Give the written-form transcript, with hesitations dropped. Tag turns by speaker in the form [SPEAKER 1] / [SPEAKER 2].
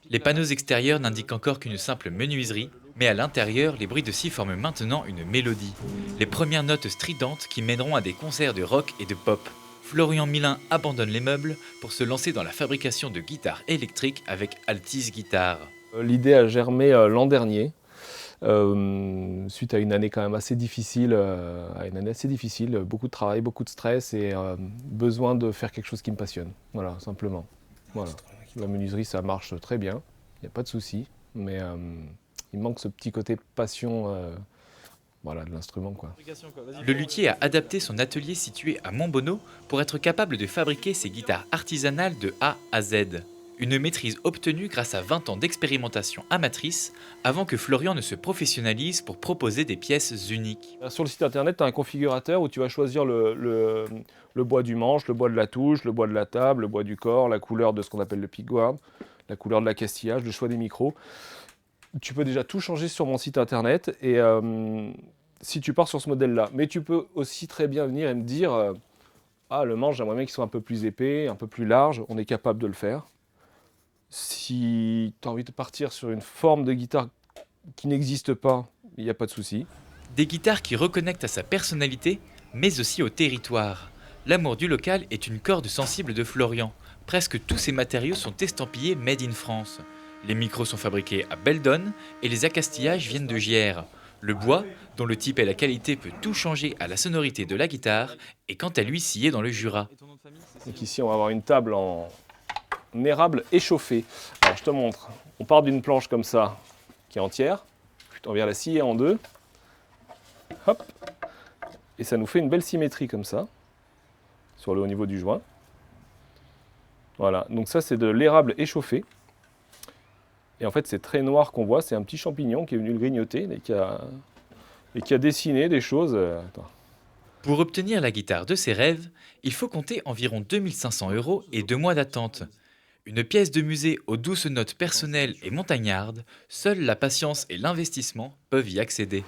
[SPEAKER 1] Les panneaux extérieurs n'indiquent encore qu'une simple menuiserie, mais à l'intérieur, les bruits de scie forment maintenant une mélodie. Les premières notes stridentes qui mèneront à des concerts de rock et de pop. Florian Milin abandonne les meubles pour se lancer dans la fabrication de guitares électriques avec Altis Guitare.
[SPEAKER 2] L'idée a germé l'an dernier, suite à une année quand même assez difficile, beaucoup de travail, beaucoup de stress et besoin de faire quelque chose qui me passionne, voilà, simplement. Voilà. La menuiserie, ça marche très bien, il n'y a pas de souci, mais il manque ce petit côté passion voilà, de l'instrument, quoi.
[SPEAKER 1] Le luthier a adapté son atelier situé à Montbonneau pour être capable de fabriquer ses guitares artisanales de A à Z. Une maîtrise obtenue grâce à 20 ans d'expérimentation amatrice avant que Florian ne se professionnalise pour proposer des pièces uniques.
[SPEAKER 2] Sur le site internet, tu as un configurateur où tu vas choisir le bois du manche, le bois de la touche, le bois de la table, le bois du corps, la couleur de ce qu'on appelle le pickguard, la couleur de l'accastillage, le choix des micros. Tu peux déjà tout changer sur mon site internet et si tu pars sur ce modèle-là. Mais tu peux aussi très bien venir et me dire ah, le manche, j'aimerais bien qu'il soit un peu plus épais, un peu plus large. On est capable de le faire. Si tu as envie de partir sur une forme de guitare qui n'existe pas, il n'y a pas de souci.
[SPEAKER 1] Des guitares qui reconnectent à sa personnalité, mais aussi au territoire. L'amour du local est une corde sensible de Florian. Presque tous ses matériaux sont estampillés Made in France. Les micros sont fabriqués à Beldon et les accastillages viennent de Gières. Le bois, dont le type et la qualité peut tout changer à la sonorité de la guitare, est quant à lui scié dans le Jura.
[SPEAKER 2] Donc ici, on va avoir une table en érable échauffée. Alors, je te montre. On part d'une planche comme ça, qui est entière. On vient la scier en deux. Hop. Et ça nous fait une belle symétrie comme ça, sur le haut niveau du joint. Voilà. Donc ça, c'est de l'érable échauffé. Et en fait, c'est très noir qu'on voit. C'est un petit champignon qui est venu le grignoter et qui a dessiné des choses. Attends.
[SPEAKER 1] Pour obtenir la guitare de ses rêves, il faut compter environ 2500 € et 2 mois d'attente. Une pièce de musée aux douces notes personnelles et montagnardes, seule la patience et l'investissement peuvent y accéder.